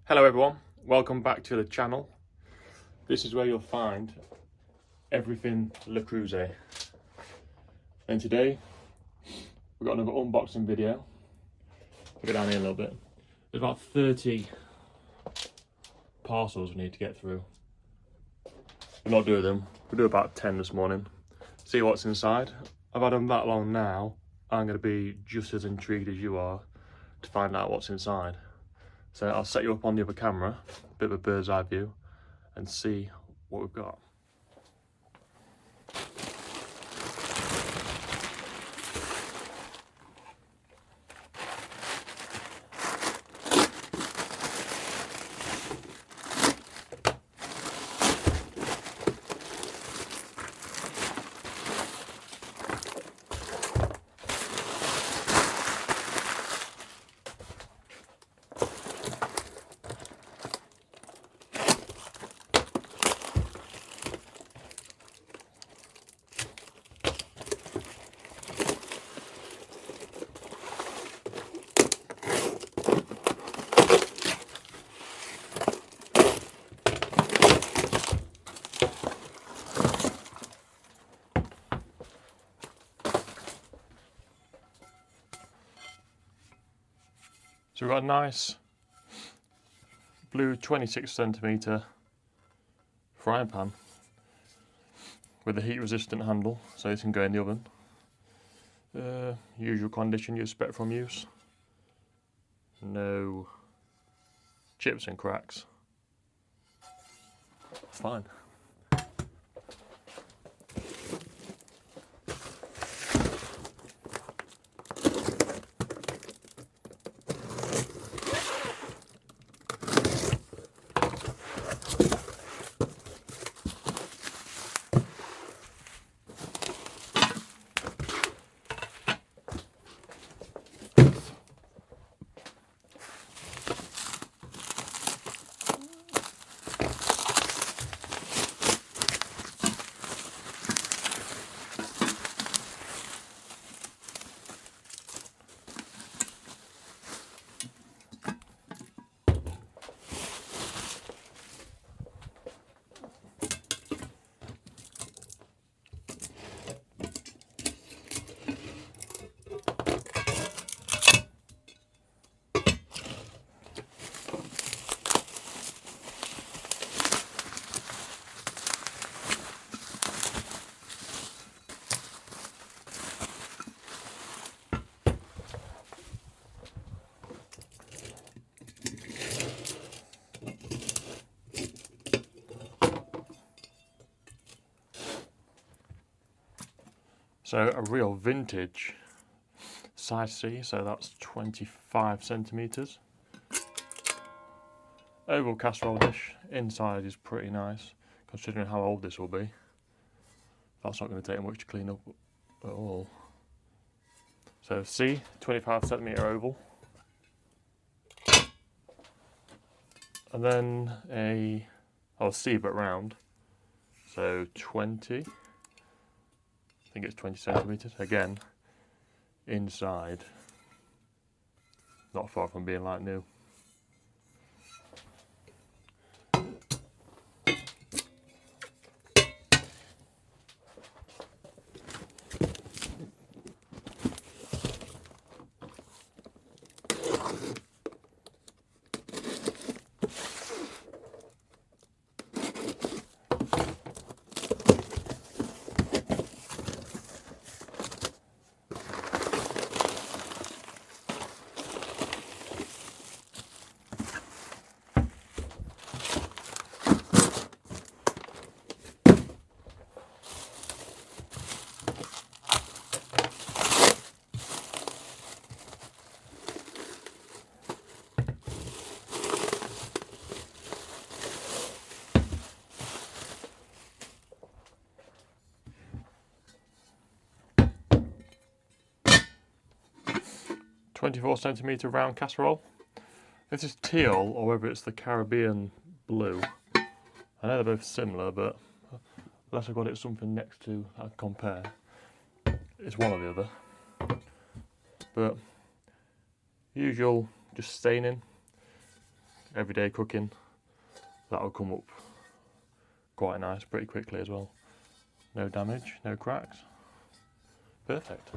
Hello everyone, welcome back to the channel. This is where you'll find everything Le Creuset. And today we've got another unboxing video. I'll go down here a little bit. There's about 30 parcels we need to get through. We'll not do them, we'll do about 10 this morning. See what's inside. I've had them that long now, I'm going to be just as intrigued as you are to find out what's inside. So I'll set you up on the other camera, a bit of a bird's eye view, and see what we've got. So we've got a nice blue 26cm frying pan with a heat resistant handle so it can go in the oven. Usual condition you expect from use. No chips and cracks. Fine. So a real vintage size C, so that's 25cm. Oval casserole dish, inside is pretty nice, considering how old this will be. That's not going to take much to clean up at all. So C, 25cm oval. And then C but round, so 20. I think it's 20cm. Again, inside, not far from being like new. "24cm round casserole." This is teal, or whether it's the Caribbean blue. I know they're both similar, but unless I've got it something next to I can compare, it's one or the other. But usual, just staining. everyday cooking, that'll come up quite nice pretty quickly as well. No damage, no cracks. Perfect.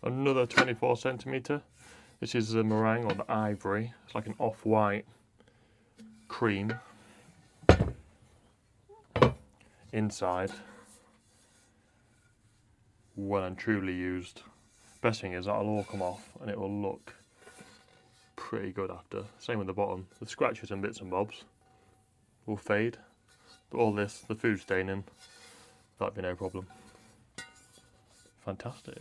Another 24cm. This is the meringue or the ivory. It's like an off-white cream inside. Well and truly used. Best thing is that'll all come off and it will look pretty good after. Same with the bottom. The scratches and bits and bobs will fade, but all this, the food staining, that'd be no problem. Fantastic.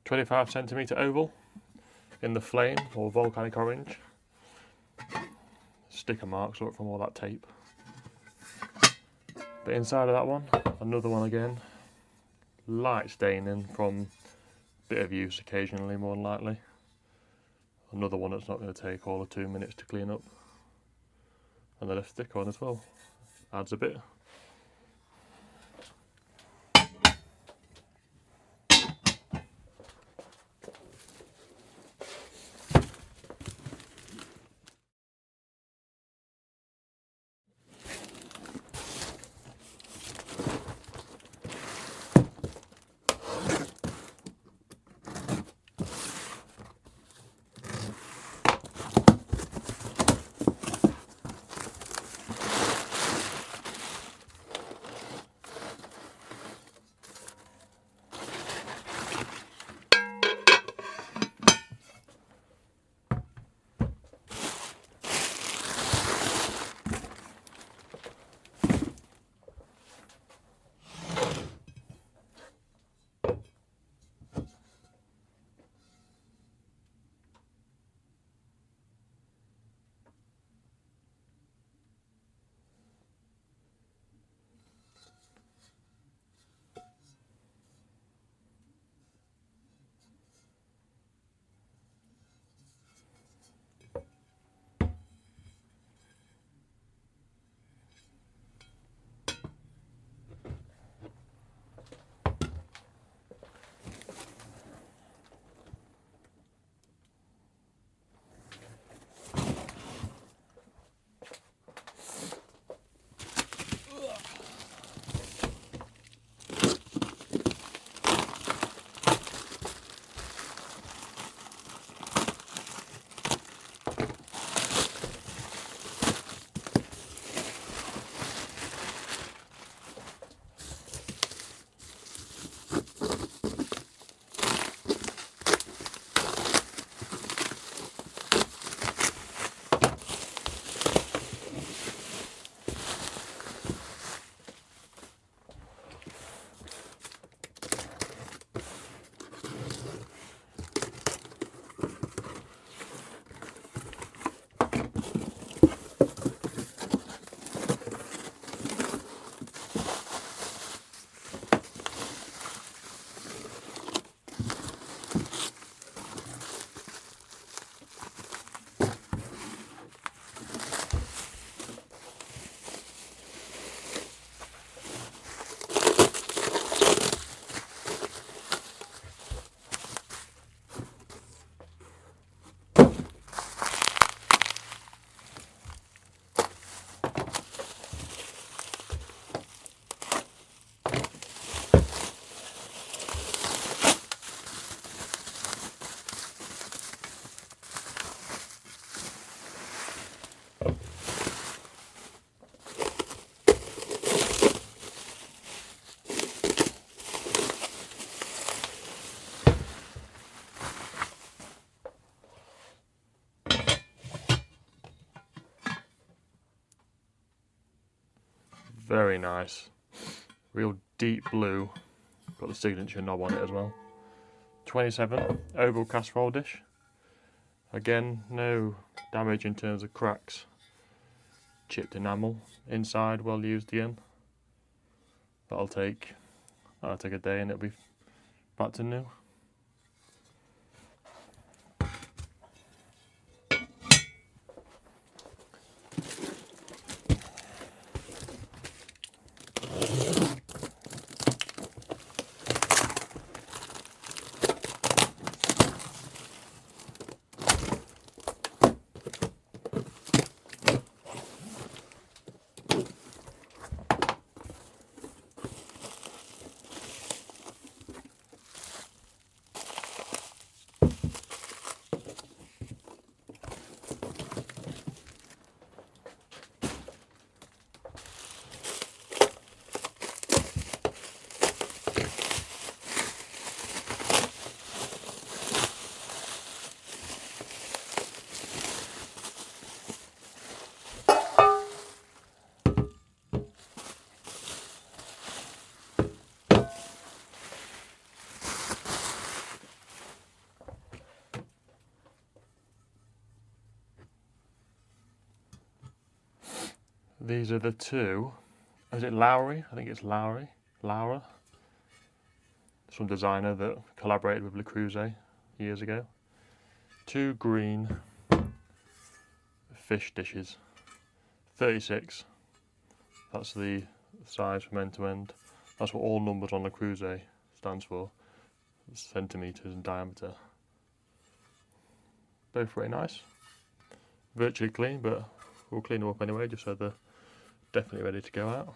"25cm oval in the flame or volcanic orange. Sticker marks up from all that tape. But inside of that one, another one again. Light staining from a bit of use occasionally, more than likely. Another one that's not going to take all of 2 minutes to clean up. And then a sticker on as well. Adds a bit. Very nice. Real deep blue. Got the signature knob on it as well. 27, oval casserole dish. Again, no damage in terms of cracks. Chipped enamel. Inside, well used again. That'll take a day and it'll be back to new. These are the two. Is it Lowry? I think it's Laura. Some designer that collaborated with Le Creuset years ago. Two green fish dishes. 36. That's the size from end to end. That's what all numbers on Le Creuset stands for. Centimetres in diameter. Both pretty nice. Virtually clean, but we'll clean them up anyway, just so they're definitely ready to go out.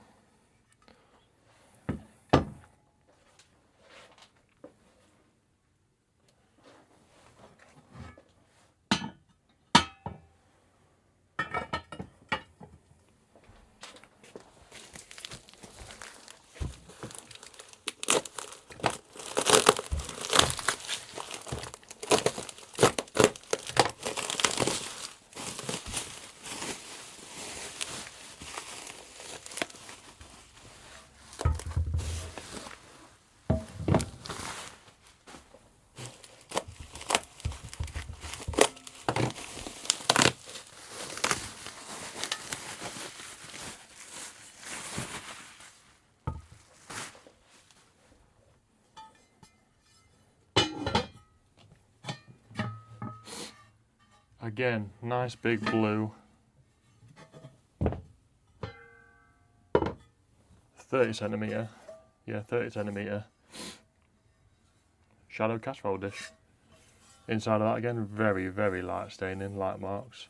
Again, nice big blue. 30cm. Yeah, 30cm. Shadow casserole dish. Inside of that again, very, very light staining, light marks.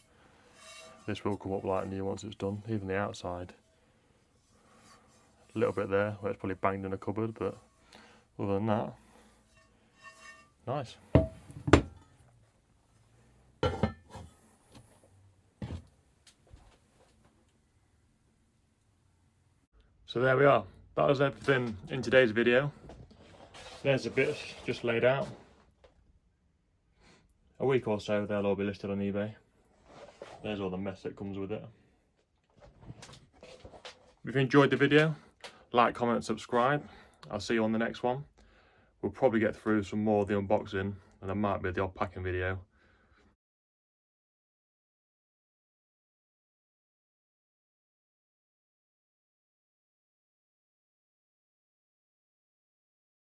This will come up light new once it's done, even the outside. A little bit there, where it's probably banged in a cupboard, but other than that, nice. So there we are. That was everything in today's video. There's a bit just laid out. A week or so they'll all be listed on eBay. There's all the mess that comes with it. If you enjoyed the video, like, comment, subscribe. I'll see you on the next one. We'll probably get through some more of the unboxing and there might be the odd packing video.